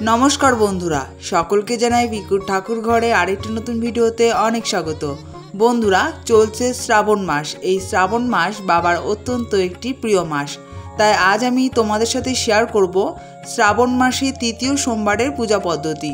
नमस्कार बंधुरा सकलके जानाई बिकुर ठाकुर घरे आरेकटी नतून भिडियोते अनेक स्वागत। बंधुरा चलছে श्रावण मास। এই শ্রাবণ মাস বাবার অত্যন্ত একটি প্রিয় মাস, তাই আজ আমি তোমাদের সাথে শেয়ার করব শ্রাবণ মাসে তৃতীয় সোমবারের পূজা পদ্ধতি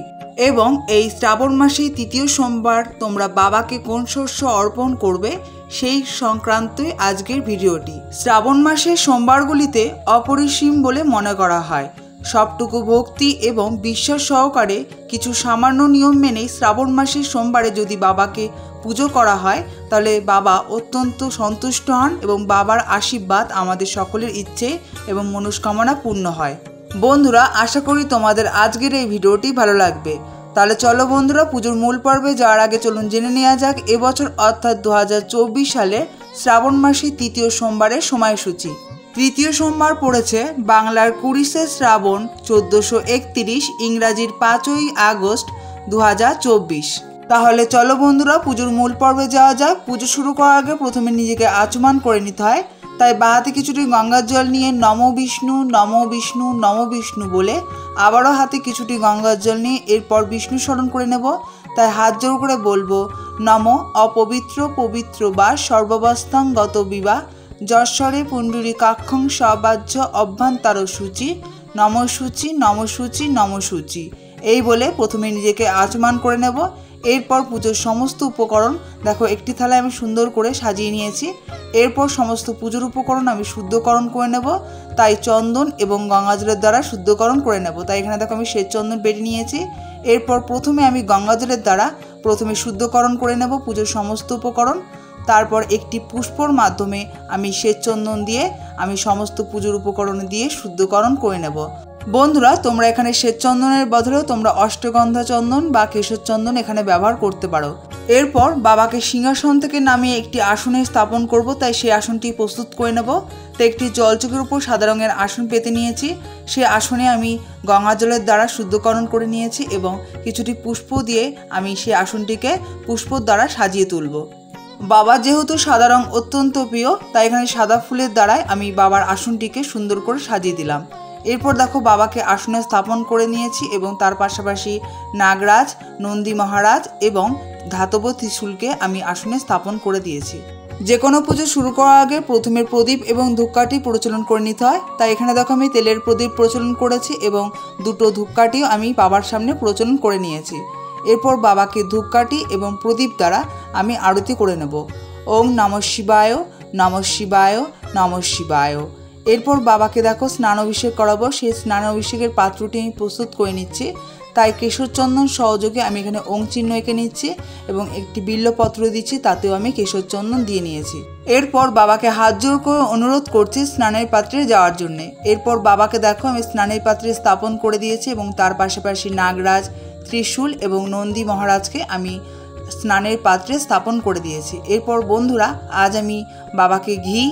এবং এই শ্রাবণ মাসে তৃতীয় সোমবার তোমরা বাবাকে কোন শস্য অর্পণ করবে সেই সংক্রান্তই আজকের ভিডিওটি। শ্রাবণ মাসের সোমবারগুলিতে অপরিসীম বলে মনে করা হয়। সবটুকু ভক্তি এবং বিশ্বাস সহকারে কিছু সামান্য নিয়ম মেনে শ্রাবণ মাসের সোমবারে যদি বাবাকে পুজো করা হয় তাহলে বাবা অত্যন্ত সন্তুষ্ট হন এবং বাবার আশীর্বাদ আমাদের সকলের ইচ্ছে এবং মনস্কামনা পূর্ণ হয়। বন্ধুরা, আশা করি তোমাদের আজকের এই ভিডিওটি ভালো লাগবে। তাহলে চলো বন্ধুরা, পুজোর মূল পর্বে যাওয়ার আগে চলুন জেনে নেওয়া যাক এবছর অর্থাৎ 2024 সালে শ্রাবণ মাসের তৃতীয় সোমবারের সময়সূচি। তৃতীয় সোমবার পড়েছে বাংলার 20শে শ্রাবণ 1431, ইংরাজির 5ই আগস্ট 2024। তাহলে চলো বন্ধুরা, পুজোর মূল পর্বে যাওয়া যাক। পুজো শুরু করার আগে প্রথমে নিজেকে আচমান করে নিতে হয়, তাই বাঁ হাতে কিছুটি গঙ্গার জল নিয়ে নমো বিষ্ণু নমো বিষ্ণু নমো বিষ্ণু বলে আবারও হাতে কিছুটি গঙ্গার জল নিয়ে এরপর বিষ্ণু স্মরণ করে নেব। তাই হাত জোর করে বলবো নমো অপবিত্র পবিত্র বা সর্বাবস্থাং গত বিবাহ যশ্বরে পুণ্ডরীকাক্ষং সবাহ্য অভ্যন্তর সূচি নমসূচি নমসূচি নমসূচি এই বলে প্রথমে নিজেকে আচমান করে নেব। এরপর পুজোর সমস্ত উপকরণ দেখো একটি থালায় আমি সুন্দর করে সাজিয়ে নিয়েছি। এরপর সমস্ত পুজোর উপকরণ আমি শুদ্ধকরণ করে নেব, তাই চন্দন এবং গঙ্গাজলের দ্বারা শুদ্ধকরণ করে নেব। তাই এখানে দেখো আমি শ্বেত চন্দন বেটে নিয়েছি। এরপর প্রথমে আমি গঙ্গাজলের দ্বারা প্রথমে শুদ্ধকরণ করে নেব পুজোর সমস্ত উপকরণ। তারপর একটি পুষ্পর মাধ্যমে আমি শ্বেত চন্দন দিয়ে আমি সমস্ত পুজোর উপকরণ দিয়ে শুদ্ধকরণ করে নেব। বন্ধুরা, তোমরা এখানে শ্বেত চন্দনের বদলেও তোমরা অষ্টগন্ধা চন্দন বা কেশর চন্দন এখানে ব্যবহার করতে পারো। এরপর বাবাকে সিংহাসন থেকে নামিয়ে একটি আসনে স্থাপন করব, তাই সেই আসনটি প্রস্তুত করে নেব। তো একটি জলচকের উপর সাদা রঙের আসন পেতে নিয়েছি। সেই আসনে আমি গঙ্গা জলের দ্বারা শুদ্ধকরণ করে নিয়েছি এবং কিছুটি পুষ্প দিয়ে আমি সেই আসনটিকে পুষ্পর দ্বারা সাজিয়ে তুলব। বাবা যেহেতু সাদা রং অত্যন্ত প্রিয়, তাই এখানে সাদা ফুলের দ্বারাই আমি বাবার আসনটিকে সুন্দর করে সাজিয়ে দিলাম। এরপর দেখো বাবাকে আসনে স্থাপন করে নিয়েছি এবং তার পাশাপাশি নাগরাজ, নন্দী মহারাজ এবং ধাতব ত্রিশূলকে আমি আসনে স্থাপন করে দিয়েছি। যে কোনো পুজো শুরু করার আগে প্রথমে প্রদীপ এবং ধূপকাঠি প্রচলন করে নিতে হয়। তাই এখানে দেখো আমি তেলের প্রদীপ প্রচলন করেছি এবং দুটো ধূপকাঠিও আমি বাবার সামনে প্রচলন করে নিয়েছি। এরপর বাবাকে ধূপকাঠি এবং প্রদীপ দ্বারা আমি আরতি করে নেব। ওং নমঃ শিবায় নমঃ শিবায় নমঃ শিবায়। এরপর বাবাকে দেখো স্নান অভিষেক করাবো। সেই স্নান অভিষেকের পাত্রটি আমি প্রস্তুত করে নিচ্ছি। তাই কেশর চন্দন সহযোগে আমি এখানে ওং চিহ্ন এঁকে নিচ্ছি এবং একটি বিল্লপত্র দিচ্ছি, তাতেও আমি কেশর চন্দন দিয়ে নিয়েছি। এরপর বাবাকে হাত জোর করে অনুরোধ করছি স্নানের পাত্রে যাওয়ার জন্যে। এরপর বাবাকে দেখো আমি স্নানের পাত্রে স্থাপন করে দিয়েছি এবং তার পাশাপাশি নাগরাজ, ত্রিশূল এবং নন্দী মহারাজকে আমি স্নানের পাত্রে স্থাপন করে দিয়েছি। এরপর বন্ধুরা, আজ আমি বাবাকে ঘি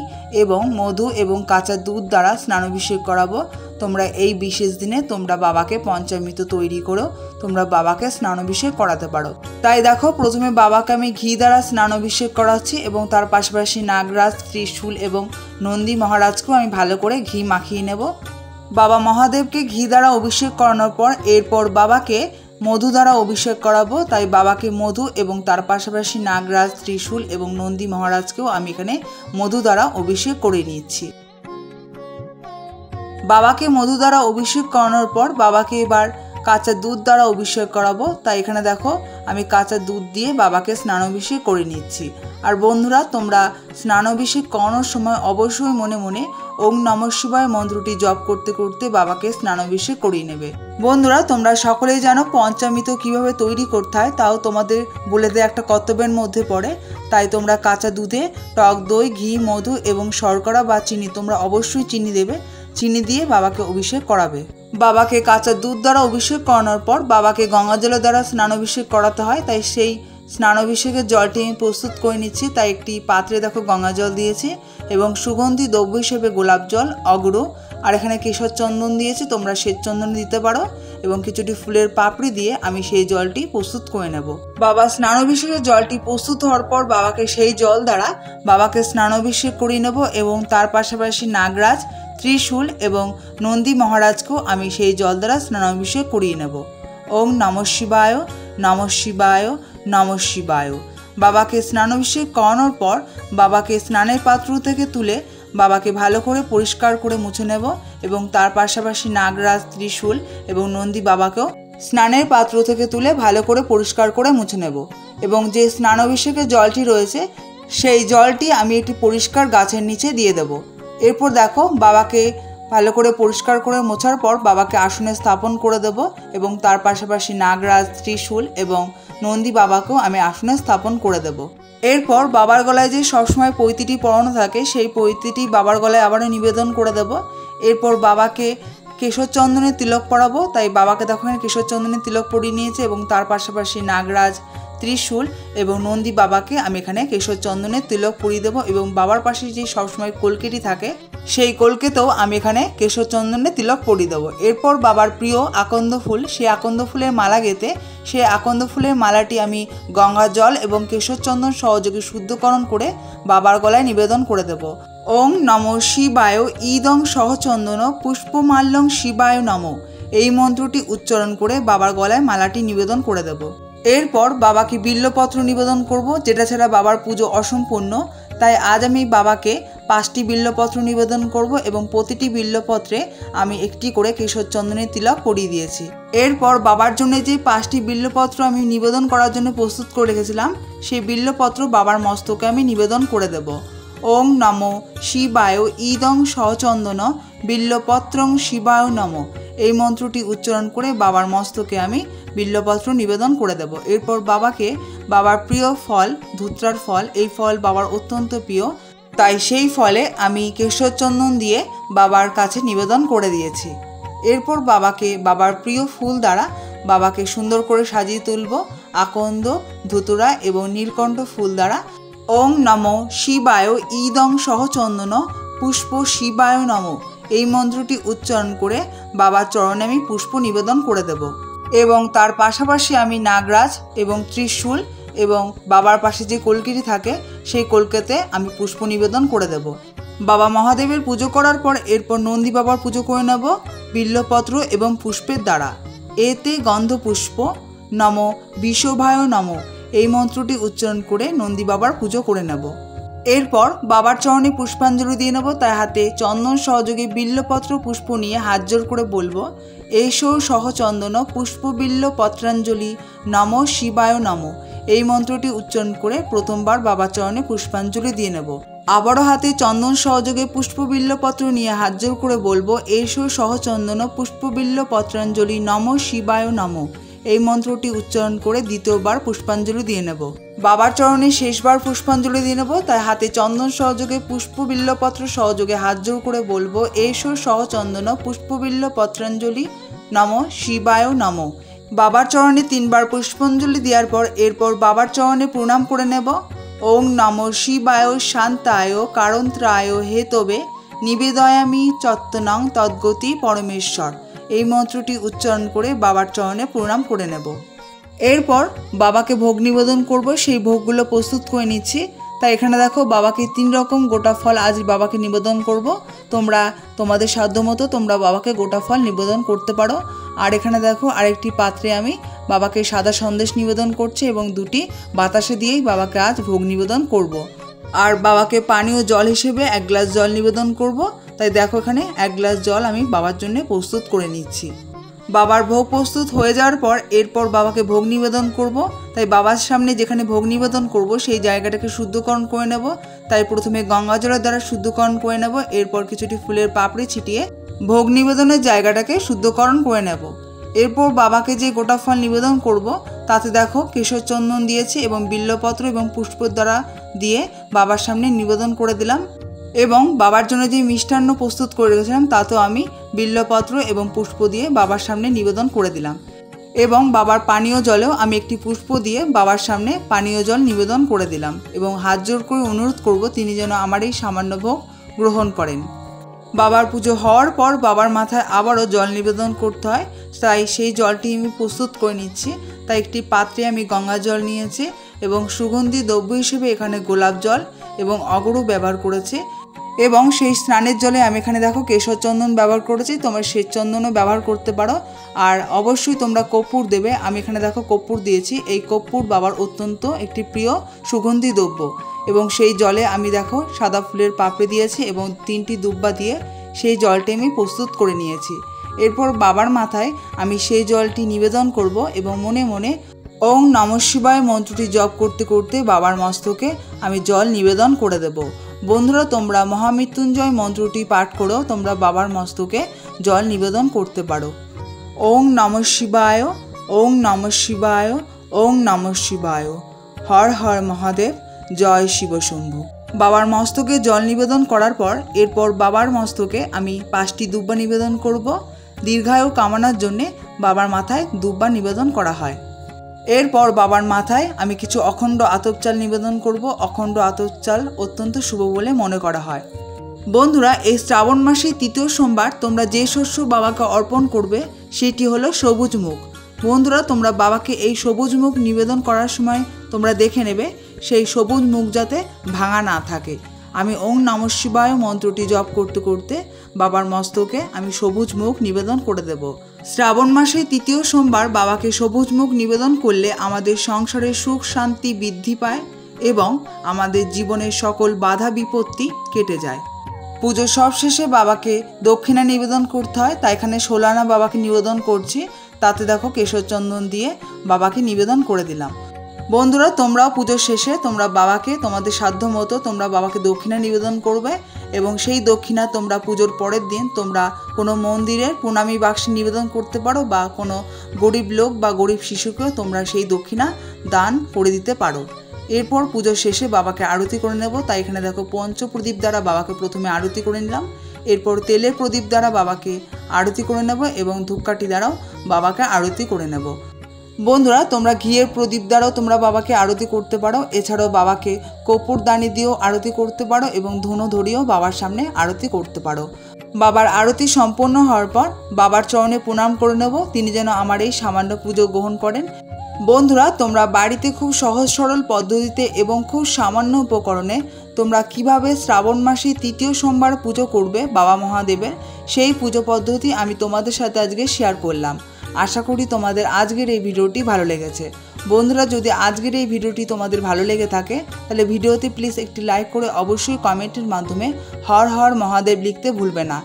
এবং মধু এবং কাঁচা দুধ দ্বারা স্নানাভিষেক করাবো। তোমরা এই বিশেষ দিনে তোমরা বাবাকে পঞ্চামৃত তৈরি করেও তোমরা বাবাকে স্নানাভিষেক করাতে পারো। তাই দেখো প্রথমে বাবাকে আমি ঘি দ্বারা স্নানাভিষেক করাচ্ছি এবং তার পাশাপাশি নাগরাজ, ত্রিশূল এবং নন্দী মহারাজকেও আমি ভালো করে ঘি মাখিয়ে নেব। বাবা মহাদেবকে ঘি দ্বারা অভিষেক করানোর পর এরপর বাবাকে মধু দ্বারা অভিষেক করাবো। তাই বাবাকে মধু এবং তার পাশাপাশি নাগরাজ, ত্রিশূল এবং নন্দী মহারাজকেও আমি এখানে মধু দ্বারা অভিষেক করে নিচ্ছি। বাবাকে মধু দ্বারা অভিষেক করানোর পর বাবাকে এবার কাঁচা দুধ দ্বারা অভিষেক করাবো। তাই এখানে দেখো আমি কাঁচা দুধ দিয়ে বাবাকে স্নানাভিষেক করে নিচ্ছি। আর বন্ধুরা, তোমরা স্নানাভিষেক করানোর সময় অবশ্যই মনে মনে ওং নমঃ শিবায় মন্ত্রটি জপ করতে করতে বাবাকে স্নানাভিষেক করিয়ে নেবে। বন্ধুরা, তোমরা সকলেই জানো পঞ্চামৃত কিভাবে তৈরি করতে হয়, তাও তোমাদের বলে দেওয়া একটা কর্তব্যের মধ্যে পড়ে। তাই তোমরা কাঁচা দুধে টক দই, ঘি, মধু এবং শর্করা বা চিনি, তোমরা অবশ্যই চিনি দেবে। চিনি দিয়ে বাবাকে অভিষেক করাবে। বাবাকে কাঁচা দুধ দ্বারা অভিষেক করানোর পর বাবাকে গঙ্গা জলের দ্বারা স্নানাভিষেক করাতে হয়। তাই সেই স্নানাভিষেকের জলটি আমি প্রস্তুত করে নিচ্ছি। তাই একটি পাত্রে দেখো গঙ্গা জল দিয়েছি এবং সুগন্ধি দ্রব্য হিসেবে গোলাপ জল, অগরু আর এখানে কেশর চন্দন দিয়েছি, তোমরা শ্বেত চন্দন দিতে পারো এবং কিছুটি ফুলের পাপড়ি দিয়ে আমি সেই জলটি প্রস্তুত করে নেব। বাবা স্নানাভিষেকের জলটি প্রস্তুত হওয়ার পর বাবাকে সেই জল দ্বারা বাবাকে স্নানাভিষেক করিয়ে নেব এবং তার পাশাপাশি নাগরাজ, ত্রিশূল এবং নন্দী মহারাজকেও আমি সেই জল দ্বারা স্নানাভিষেক করিয়ে নেব। ওং নমঃ শিবায়, নমঃ শিবায়, নমঃ শিবায়। বাবাকে স্নানাভিষেক করানোর পর বাবাকে স্নানের পাত্র থেকে তুলে বাবাকে ভালো করে পরিষ্কার করে মুছে নেব এবং তার পাশাপাশি নাগরাজ, ত্রিশূল এবং নন্দী বাবাকেও স্নানের পাত্র থেকে তুলে ভালো করে পরিষ্কার করে মুছে নেব এবং যে স্নানাভিষেকের জলটি রয়েছে সেই জলটি আমি একটি পরিষ্কার গাছের নিচে দিয়ে দেব। এরপর দেখো বাবাকে ভালো করে পরিষ্কার করে মোছার পর বাবাকে আসনে স্থাপন করে দেব এবং তার পাশাপাশি নাগরাজ, ত্রিশূল এবং নন্দী বাবাকেও আমি আসনে স্থাপন করে দেব। এরপর বাবার গলায় যে সবসময় পৈতিটি পরানো থাকে সেই পৈতিটি বাবার গলায় আবারও নিবেদন করে দেব। এরপর বাবাকে কেশর চন্দনের তিলক পরাবো, তাই বাবাকে দেখো কেশর চন্দনের তিলক পরিয়ে নিয়েছে এবং তার পাশাপাশি নাগরাজ, ত্রিশূল এবং নন্দী বাবাকে আমি এখানে কেশর চন্দনের তিলক পরিয়ে দেবো এবং বাবার পাশে যে সবসময় কলকেটি থাকে সেই কলকেতেও আমি এখানে কেশর চন্দনের তিলক পরিয়ে দেবো। এরপর বাবার প্রিয় আকন্দ ফুল, সেই আকন্দ ফুলের মালা গেঁথে সেই আকন্দ ফুলের মালাটি আমি গঙ্গা জল এবং কেশর চন্দন সহযোগে শুদ্ধকরণ করে বাবার গলায় নিবেদন করে দেব। ওং নমঃ শিবায় ইদং সহচন্দন পুষ্পমাল্যং শিবায় নমঃ, এই মন্ত্রটি উচ্চারণ করে বাবার গলায় মালাটি নিবেদন করে দেব। এরপর বাবাকে বিল্লপত্র নিবেদন করব, যেটা ছাড়া বাবার পুজো অসম্পূর্ণ। তাই আজ আমি বাবাকে 5টি বিল্লপত্র নিবেদন করব এবং প্রতিটি বিল্লপত্রে আমি একটি করে কেশর চন্দনের তিলক পরিয়ে দিয়েছি। এরপর বাবার জন্য যে 5টি বিল্লপত্র আমি নিবেদন করার জন্য প্রস্তুত করে রেখেছিলাম সেই বিল্লপত্র বাবার মস্তকে আমি নিবেদন করে দেব। ওং নমঃ শিবায় ইদং সহচন্দন বিল্লপত্রং শিবায় নমঃ, এই মন্ত্রটি উচ্চারণ করে বাবার মস্তকে আমি বিল্লপত্র নিবেদন করে দেব। এরপর বাবাকে বাবার প্রিয় ফল ধুত্রার ফল, এই ফল বাবার অত্যন্ত প্রিয়, তাই সেই ফলে আমি কেশর চন্দন দিয়ে বাবার কাছে নিবেদন করে দিয়েছি। এরপর বাবাকে বাবার প্রিয় ফুল দ্বারা বাবাকে সুন্দর করে সাজিয়ে তুলব আকন্দ, ধুতুরা এবং নীলকণ্ঠ ফুল দ্বারা। ওং নমঃ শিবায় ইদং সহচন্দন পুষ্প শিবায় নমঃ, এই মন্ত্রটি উচ্চারণ করে বাবার চরণে আমি পুষ্প নিবেদন করে দেব এবং তার পাশাপাশি আমি নাগরাজ এবং ত্রিশূল এবং বাবার পাশে যে কলকিটি থাকে সেই কলকেতে আমি পুষ্প নিবেদন করে দেব। বাবা মহাদেবের পুজো করার পর এরপর নন্দী বাবার পুজো করে নেব বিল্লপত্র এবং পুষ্পের দ্বারা। এতে গন্ধ পুষ্প নম বিষভায় নম, এই মন্ত্রটি উচ্চারণ করে নন্দী বাবার পুজো করে নেব। এরপর বাবার চরণে পুষ্পাঞ্জলি দিয়ে নেব, তাই হাতে চন্দন সহযোগে বিল্লপত্র পুষ্প নিয়ে হাত জোর করে বলবো এসো সহচন্দন পুষ্প বিল্ল পত্রাঞ্জলি নম শিবায় নম, এই মন্ত্রটি উচ্চারণ করে প্রথমবার বাবার চরণে পুষ্পাঞ্জলি দিয়ে নেব। আবারও হাতে চন্দন সহযোগে পুষ্পবিল্লপত্র নিয়ে হাত জোর করে বলবো এসো সহচন্দন পুষ্পবিল্ল পত্রাঞ্জলি নম শিবায় নম, এই মন্ত্রটি উচ্চারণ করে দ্বিতীয়বার পুষ্পাঞ্জলি দিয়ে নেব। বাবার চরণে শেষবার পুষ্পাঞ্জলি দিয়ে নেব, তাই হাতে চন্দন সহযোগে পুষ্পবিল্লপত্র সহযোগে হাত জোর করে বলবো এসো সহচন্দন পুষ্পবিল্ল পত্রাঞ্জলি নম শিবায় নম। বাবার চরণে 3বার পুষ্পাঞ্জলি দেওয়ার পর এরপর বাবার চরণে প্রণাম করে নেব। ওং নম শিবায় শান্তায় কারন্ত্রায় হেতবে নিবেদয়ামি চত্তনং তদ্গতি পরমেশ্বর, এই মন্ত্রটি উচ্চারণ করে বাবার চরণে প্রণাম করে নেব। এরপর বাবাকে ভোগ নিবেদন করব, সেই ভোগগুলো প্রস্তুত করে নিচ্ছি। তাই এখানে দেখো বাবাকে 3 রকম গোটা ফল আজ বাবাকে নিবেদন করব। তোমরা তোমাদের সাধ্যমতো তোমরা বাবাকে গোটা ফল নিবেদন করতে পারো। আর এখানে দেখো আরেকটি পাত্রে আমি বাবাকে সাদা সন্দেশ নিবেদন করছি এবং 2টি বাতাসে দিয়েই বাবাকে আজ ভোগ নিবেদন করব। আর বাবাকে পানীয় জল হিসেবে 1 গ্লাস জল নিবেদন করব। তাই দেখো এখানে 1 গ্লাস জল আমি বাবার জন্য প্রস্তুত করে নিচ্ছি। বাবার ভোগ প্রস্তুত হয়ে যাওয়ার পর এরপর বাবাকে ভোগ নিবেদন করব। তাই বাবার সামনে যেখানে ভোগ নিবেদন করব সেই জায়গাটাকে শুদ্ধকরণ করে নেব। তাই প্রথমে গঙ্গা জলের দ্বারা শুদ্ধকরণ করে নেব, এরপর কিছুটি ফুলের পাপড়ি ছিটিয়ে ভোগ নিবেদনের জায়গাটাকে শুদ্ধকরণ করে নেব। এরপর বাবাকে যে গোটা ফল নিবেদন করব তাতে দেখো কেশর চন্দন দিয়েছি এবং বিল্লপত্র এবং পুষ্প দ্বারা দিয়ে বাবার সামনে নিবেদন করে দিলাম এবং বাবার জন্য যে মিষ্টান্ন প্রস্তুত করে রেখেছিলাম তাতেও আমি বিল্লপত্র এবং পুষ্প দিয়ে বাবার সামনে নিবেদন করে দিলাম এবং বাবার পানীয় জলেও আমি একটি পুষ্প দিয়ে বাবার সামনে পানীয় জল নিবেদন করে দিলাম এবং হাত জোর করে অনুরোধ করব তিনি যেন আমার এই সামান্য ভোগ গ্রহণ করেন। বাবার পুজো হওয়ার পর বাবার মাথায় আবারও জল নিবেদন করতে হয়, তাই সেই জলটি আমি প্রস্তুত করে নিচ্ছি। তাই একটি পাত্রে আমি গঙ্গা জল নিয়েছি এবং সুগন্ধি দ্রব্য হিসেবে এখানে গোলাপ জল এবং অগরু ব্যবহার করেছি এবং সেই স্নানের জলে আমি এখানে দেখো কেশর চন্দন ব্যবহার করেছি, তোমরা শ্বেত চন্দনও ব্যবহার করতে পারো। আর অবশ্যই তোমরা কর্পূর দেবে, আমি এখানে দেখো কর্পূর দিয়েছি। এই কর্পূর বাবার অত্যন্ত একটি প্রিয় সুগন্ধি দ্রব্য। এবং সেই জলে আমি দেখো সাদা ফুলের পাপড়ি দিয়েছি এবং 3টি দুব্বা দিয়ে সেই জলটি আমি প্রস্তুত করে নিয়েছি। এরপর বাবার মাথায় আমি সেই জলটি নিবেদন করব এবং মনে মনে ওং নমঃ শিবায় মন্ত্রটি জপ করতে করতে বাবার মস্তকে আমি জল নিবেদন করে দেব। বন্ধুরা, তোমরা মহামৃত্যুঞ্জয় মন্ত্রটি পাঠ করেও তোমরা বাবার মস্তকে জল নিবেদন করতে পারো। ওং নমঃ শিবায়, ওং নমঃ শিবায়, ওং নমঃ শিবায়, হর হর মহাদেব, জয় শিব শম্ভু। বাবার মস্তকে জল নিবেদন করার পর এরপর বাবার মস্তকে আমি 5টি দুব্বা নিবেদন করব। দীর্ঘায়ু কামনার জন্যে বাবার মাথায় দুব্বা নিবেদন করা হয়। এরপর বাবার মাথায় আমি কিছু অখণ্ড আতপ চাল নিবেদন করব। অখণ্ড আতপ চাল অত্যন্ত শুভ বলে মনে করা হয়। বন্ধুরা, এই শ্রাবণ মাসে 3য় সোমবার তোমরা যে শস্য বাবাকে অর্পণ করবে সেটি হলো সবুজ মুগ। বন্ধুরা, তোমরা বাবাকে এই সবুজ মুগ নিবেদন করার সময় তোমরা দেখে নেবে সেই সবুজ মুগ যাতে ভাঙা না থাকে। আমি ওং নমঃ শিবায় মন্ত্রটি জপ করতে করতে বাবার মস্তকে আমি সবুজ মুগ নিবেদন করে দেব। শ্রাবণ মাসে 3য় সোমবার বাবাকে সবুজ মুগ নিবেদন করলে আমাদের সংসারে সুখ শান্তি বৃদ্ধি পায় এবং আমাদের জীবনের সকল বাধা বিপত্তি কেটে যায়। পুজো সব শেষে বাবাকে দক্ষিণা নিবেদন করতে হয়, তাই এখানে 16 আনা বাবাকে নিবেদন করছি। তাতে দেখো কেশর চন্দন দিয়ে বাবাকে নিবেদন করে দিলাম। বন্ধুরা, তোমরাও পুজোর শেষে তোমরা বাবাকে তোমাদের সাধ্য মতো তোমরা বাবাকে দক্ষিণা নিবেদন করবে এবং সেই দক্ষিণা তোমরা পুজোর পরের দিন তোমরা কোনো মন্দিরের প্রণামী বাক্সে নিবেদন করতে পারো বা কোনো গরিব লোক বা গরিব শিশুকেও তোমরা সেই দক্ষিণা দান করে দিতে পারো। এরপর পুজোর শেষে বাবাকে আরতি করে নেব। তাই এখানে দেখো পঞ্চপ্রদীপ দ্বারা বাবাকে প্রথমে আরতি করে নিলাম। এরপর তেলের প্রদীপ দ্বারা বাবাকে আরতি করে নেব এবং ধূপকাঠি দ্বারাও বাবাকে আরতি করে নেব। বন্ধুরা, তোমরা ঘিয়ের প্রদীপ দ্বারাও তোমরা বাবাকে আরতি করতে পারো। এছাড়াও বাবাকে কর্পূর দানি দিয়েও আরতি করতে পারো এবং ধুনো ধরিয়েও বাবার সামনে আরতি করতে পারো। বাবার আরতি সম্পন্ন হওয়ার পর বাবার চরণে প্রণাম করে নেব, তিনি যেন আমার এই সামান্য পুজো গ্রহণ করেন। বন্ধুরা, তোমরা বাড়িতে খুব সহজ সরল পদ্ধতিতে এবং খুব সামান্য উপকরণে তোমরা কিভাবে শ্রাবণ মাসে 3য় সোমবার পুজো করবে বাবা মহাদেবের, সেই পুজো পদ্ধতি আমি তোমাদের সাথে আজকে শেয়ার করলাম। আশা করি তোমাদের আজকের এই ভিডিওটি ভালো লেগেছে। বন্ধুরা, যদি আজকের এই ভিডিওটি তোমাদের ভালো লেগে থাকে তাহলে ভিডিওতে প্লিজ একটি লাইক করে অবশ্যই কমেন্টের মাধ্যমে হর হর মহাদেব লিখতে ভুলবে না।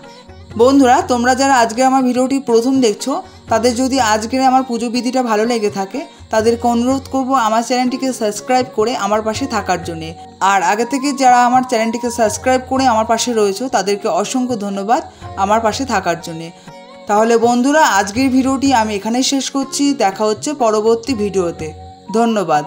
বন্ধুরা, তোমরা যারা আজকে আমার ভিডিওটি প্রথম দেখছো তাদের যদি আজকের আমার পুজো বিধিটা ভালো লেগে থাকে তাদেরকে অনুরোধ করব আমার চ্যানেলটিকে সাবস্ক্রাইব করে আমার পাশে থাকার জন্যে। আর আগে থেকে যারা আমার চ্যানেলটিকে সাবস্ক্রাইব করে আমার পাশে রয়েছে তাদেরকে অসংখ্য ধন্যবাদ আমার পাশে থাকার জন্যে। তাহলে বন্ধুরা, আজকের ভিডিওটি আমি এখানেই শেষ করছি। দেখা হচ্ছে পরবর্তী ভিডিওতে। ধন্যবাদ।